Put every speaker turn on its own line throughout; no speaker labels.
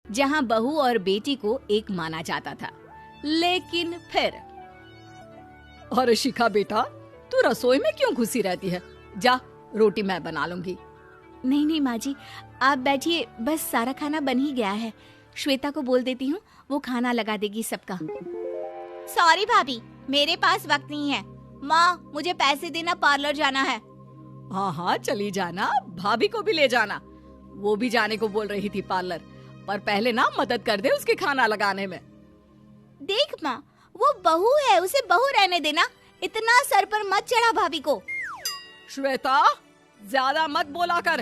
जहाँ बहू और बेटी को एक माना जाता था। लेकिन फिर
अरे शिखा बेटा, तू रसोई में क्यों घुसी रहती है? जा, रोटी मैं बना लूंगी।
नहीं नहीं माँ जी, आप बैठिए, बस सारा खाना बन ही गया है। श्वेता को बोल देती हूँ, वो खाना लगा देगी सबका।
सॉरी भाभी, मेरे पास वक्त नहीं है। माँ, मुझे पैसे देना, पार्लर जाना है।
हाँ हाँ चली जाना, भाभी को भी ले जाना। वो भी जाने को बोल रही थी पार्लर, पर पहले ना मदद कर दे उसके खाना लगाने में।
देख माँ, वो बहू है, उसे बहू रहने देना। इतना सर पर मत चढ़ा भाभी को।
श्वेता, ज्यादा मत बोला कर।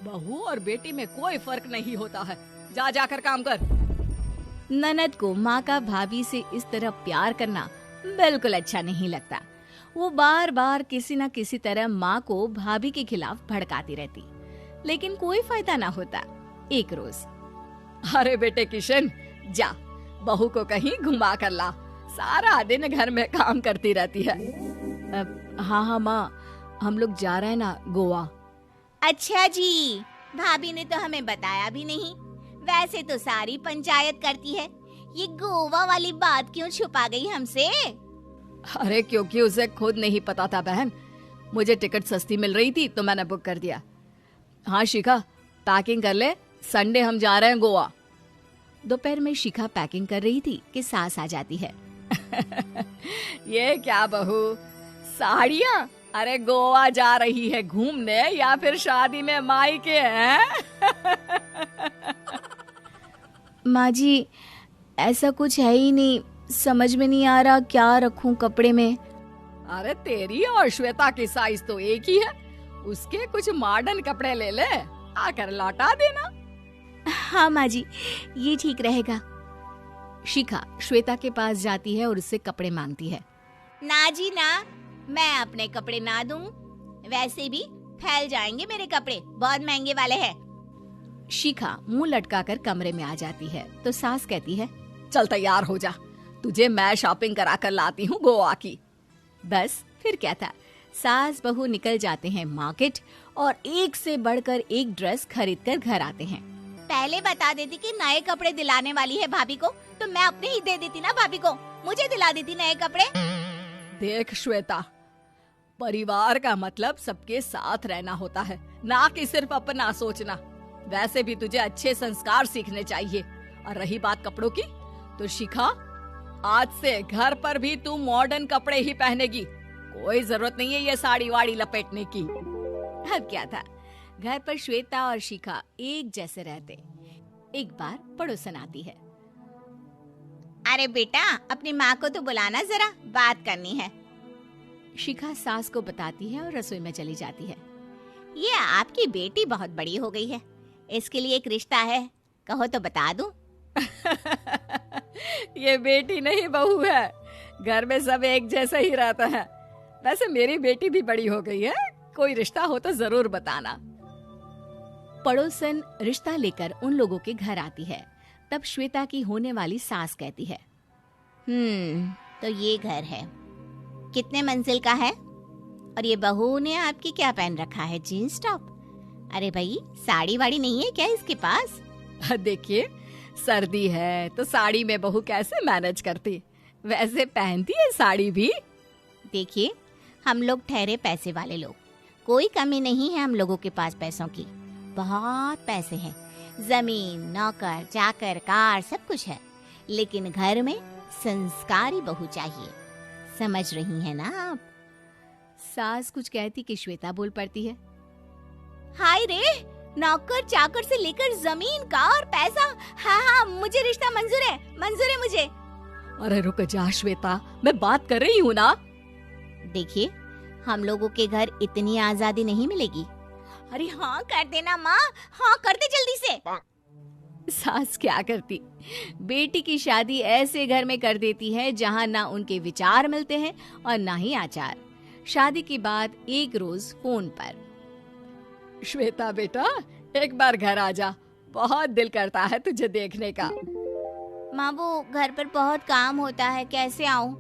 बहू और बेटी में कोई फर्क नहीं होता है। जा जाकर काम कर।
ननद को माँ का भाभी से इस तरह प्यार करना बिल्कुल अच्छा नहीं लगता। वो बार बार किसी न किसी तरह माँ को भाभी के खिलाफ भड़काती रहती, लेकिन कोई फायदा ना होता। एक रोज,
अरे बेटे किशन, जा बहू को कहीं घुमा कर ला। सारा दिन घर में काम करती रहती है।
हाँ हाँ माँ, हम लोग जा रहे हैं ना गोवा।
अच्छा जी, भाभी ने तो हमें बताया भी नहीं। वैसे तो सारी पंचायत करती है, ये गोवा वाली बात क्यों छुपा गई हमसे?
अरे क्योंकि उसे खुद नहीं पता था बहन। मुझे टिकट सस्ती मिल रही थी तो मैंने बुक कर दिया। हाँ शिखा, पैकिंग कर ले, संडे हम जा रहे हैं गोवा।
दोपहर में शिखा पैकिंग कर रही थी कि सास आ जाती है।
ये क्या बहू, साड़ियाँ? अरे गोवा जा रही है घूमने या फिर शादी में मायके हैं?
माँ जी, ऐसा कुछ है ही नहीं, समझ में नहीं आ रहा क्या रखूं कपड़े में।
अरे तेरी और श्वेता की साइज तो एक ही है। उसके कुछ मॉडर्न कपड़े ले ले, आकर लौटा देना।
हाँ माँ जी, ये ठीक रहेगा। शिखा श्वेता के पास जाती है और उससे कपड़े मांगती है।
ना जी ना, मैं अपने कपड़े ना दूं। वैसे भी फैल जाएंगे मेरे कपड़े, बहुत महंगे वाले हैं।
शिखा मुंह लटकाकर कमरे में आ जाती है तो सास कहती है,
चल तैयार हो जा, तुझे मैं शॉपिंग करा कर लाती हूँ गोवा की।
बस फिर क्या था, सास बहू निकल जाते हैं मार्केट और एक से बढ़कर एक ड्रेस खरीद कर घर आते हैं।
पहले बता देती कि नए कपड़े दिलाने वाली है भाभी को, तो मैं अपने ही दे देती ना भाभी को, मुझे दिला देती नए कपड़े।
देख श्वेता, परिवार का मतलब सबके साथ रहना होता है, ना कि सिर्फ अपना सोचना। वैसे भी तुझे अच्छे संस्कार सीखने चाहिए। और रही बात कपड़ों की, तो शिखा, आज से घर पर भी तू मॉडर्न कपड़े ही पहनेगी। कोई जरूरत नहीं है ये साड़ी वाड़ी लपेटने की।
अब क्या था, घर पर श्वेता और शिखा एक जैसे रहते। एक बार पड़ोसन आती है।
अरे बेटा, अपनी माँ को तो बुलाना जरा, बात करनी है।
शिखा सास को बताती है और रसोई में चली जाती है।
ये आपकी बेटी बहुत बड़ी हो गई है, इसके लिए एक रिश्ता है, कहो तो बता दूं।
ये बेटी नहीं बहू है, घर में सब एक जैसा ही रहता है। वैसे मेरी बेटी भी बड़ी हो गई है, कोई रिश्ता हो तो जरूर बताना।
पड़ोसन रिश्ता लेकर उन लोगों के घर आती है। तब श्वेता की होने वाली सास कहती है,
तो ये घर है, कितने मंजिल का है? और ये बहू ने आपकी क्या पहन रखा है, जीन्स टॉप? अरे भाई, साड़ी वाड़ी नहीं है क्या इसके पास?
देखिए, सर्दी है तो साड़ी में बहू कैसे मैनेज करती, वैसे पहनती है साड़ी भी।
देखिए, हम लोग ठहरे पैसे वाले लोग, कोई कमी नहीं है हम लोगों के पास पैसों की, बहुत पैसे हैं, जमीन, नौकर चाकर, कार, सब कुछ है। लेकिन घर में संस्कारी बहू चाहिए, समझ रही हैं ना आप?
सास कुछ कहती कि श्वेता बोल पड़ती है,
हाय रे, नौकर चाकर से लेकर जमीन, कार, पैसा, हाँ, मुझे रिश्ता मंजूर है मुझे।
अरे रुक जा श्वेता, मैं बात कर रही हूँ ना।
देखिए, हम लोगों के घर इतनी आजादी नहीं मिलेगी। अरे हाँ कर देना माँ, हाँ कर दे जल्दी से।
सास क्या करती, बेटी की शादी ऐसे घर में कर देती है जहाँ ना उनके विचार मिलते हैं और ना ही आचार। शादी के बाद एक रोज फोन पर,
श्वेता बेटा, एक बार घर आ जा, बहुत दिल करता है तुझे देखने का।
माँ, वो घर पर बहुत काम होता है, कैसे आऊँ?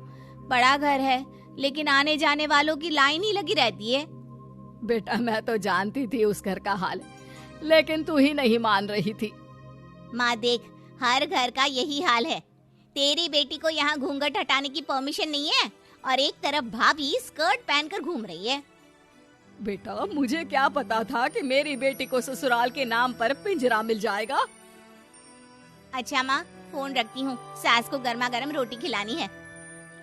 बड़ा घर है, लेकिन आने जाने वालों की लाइन ही लगी रहती है।
बेटा, मैं तो जानती थी उस घर का हाल, लेकिन तू ही नहीं मान रही थी।
माँ देख, हर घर का यही हाल है। तेरी बेटी को यहाँ घूंघट हटाने की परमिशन नहीं है और एक तरफ भाभी स्कर्ट पहनकर घूम रही है।
बेटा, मुझे क्या पता था कि मेरी बेटी को ससुराल के नाम पर पिंजरा मिल जाएगा।
अच्छा माँ, फोन रखती हूँ, सास को गर्मा गर्म रोटी खिलानी है।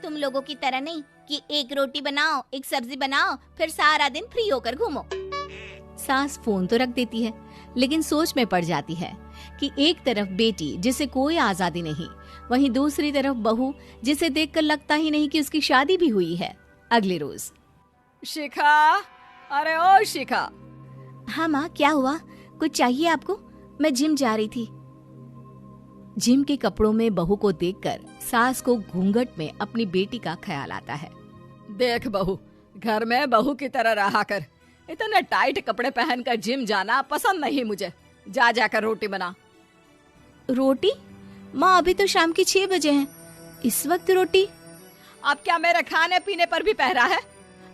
तुम लोगों की तरह नहीं कि एक रोटी बनाओ, एक सब्जी बनाओ, फिर सारा दिन फ्री होकर घूमो।
सास फोन तो रख देती है, लेकिन सोच में पड़ जाती है कि एक तरफ बेटी जिसे कोई आजादी नहीं, वहीं दूसरी तरफ बहू जिसे देखकर लगता ही नहीं कि उसकी शादी भी हुई है। अगले रोज।
शिखा, अरे ओ शिखा।
हाँ माँ, क्या हुआ? कुछ चाहिए आपको? मैं जिम जा रही थी। जिम के कपड़ों में बहू को देखकर सास को घूंघट में अपनी बेटी का ख्याल आता है।
देख बहू, घर में बहू की तरह रहा कर। इतने टाइट कपड़े पहनकर जिम जाना पसंद नहीं मुझे। जा जाकर रोटी बना।
रोटी? माँ, अभी तो शाम की 6 बजे हैं, इस वक्त रोटी?
अब क्या मेरे खाने पीने पर भी पहरा है?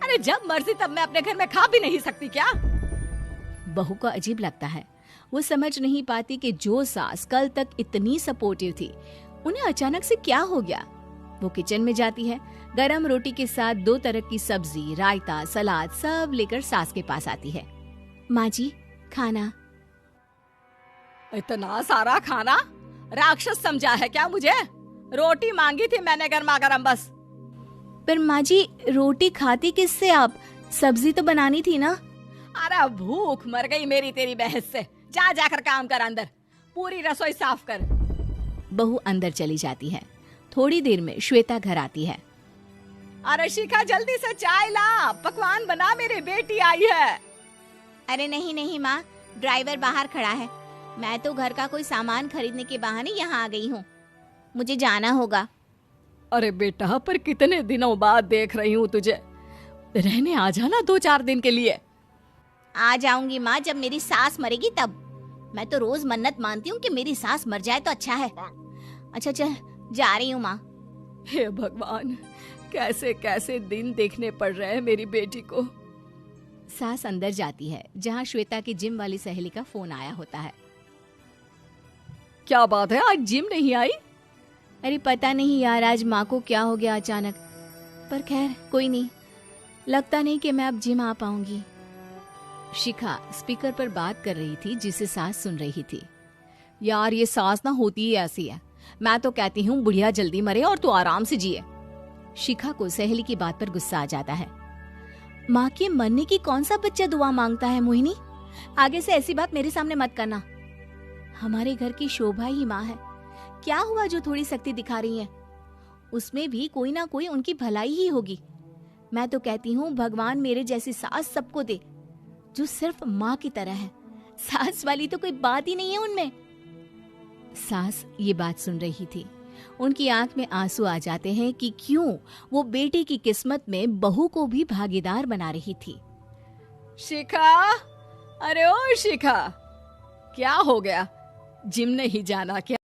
अरे जब मर्जी तब मैं अपने घर में खा भी नहीं सकती क्या?
बहू को अजीब लगता है। वो समझ नहीं पाती कि जो सास कल तक इतनी सपोर्टिव थी, उन्हें अचानक से क्या हो गया। वो किचन में जाती है, गरम रोटी के साथ 2 तरह की सब्जी, रायता, सलाद सब लेकर सास के पास आती है। माँ जी, खाना।
इतना सारा खाना? राक्षस समझा है क्या मुझे? रोटी मांगी थी मैंने गर्मा गर्म बस।
पर माँ जी, रोटी खाती किससे आप? सब्जी तो बनानी थी ना।
अरे भूख मर गई मेरी तेरी बहस से। जा जाकर काम कर, अंदर पूरी रसोई साफ कर।
बहू अंदर चली जाती है। थोड़ी देर में श्वेता घर आती है।
अरे शिखा, जल्दी से चाय ला, पकवान बना, मेरी बेटी आई है।
अरे नहीं नहीं माँ, ड्राइवर बाहर खड़ा है। मैं तो घर का कोई सामान खरीदने के बहाने यहाँ आ गई हूँ, मुझे जाना होगा।
अरे बेटा, पर कितने दिनों बाद देख रही हूँ तुझे। रहने आ जाना 2-4 दिन के लिए।
आ जाऊंगी माँ, जब मेरी सास मरेगी तब। मैं तो रोज मन्नत मानती हूँ कि मेरी सास मर जाए तो अच्छा है। अच्छा चल, जा रही हूँ माँ।
हे भगवान, कैसे कैसे दिन देखने पड़ रहे हैं मेरी बेटी को।
सास अंदर जाती है, जहाँ श्वेता की जिम वाली सहेली का फोन आया होता है।
क्या बात है, आज जिम नहीं आई?
अरे पता नहीं यार, आज माँ को क्या हो गया अचानक। पर खैर कोई नहीं, लगता नहीं कि मैं अब जिम आ पाऊंगी। शिखा स्पीकर पर बात कर रही थी, जिसे सास सुन रही थी।
यार, ये सास ना होती ही ऐसी है। मैं तो कहती हूँ बुढ़िया जल्दी मरे और तू आराम से जिए।
शिखा को सहेली की बात पर गुस्सा आ जाता है। माँ के मरने की कौन सा बच्चा दुआ मांगता है मोहिनी? आगे से ऐसी बात मेरे सामने मत करना। हमारे घर की शोभा ही माँ है। क्या हुआ जो थोड़ी सख्ती दिखा रही है? उसमें भी कोई ना कोई उनकी भलाई ही होगी। मैं तो कहती हूँ भगवान मेरे जैसी सास सबको दे, जो सिर्फ माँ की तरह है। सास वाली तो कोई बात ही नहीं है उनमें। सास ये बात सुन रही थी। उनकी आंख में आंसू आ जाते हैं कि क्यों वो बेटी की किस्मत में बहू को भी भागीदार बना रही थी।
शिखा, अरे ओ शिखा, क्या हो गया? जिम नहीं जाना क्या?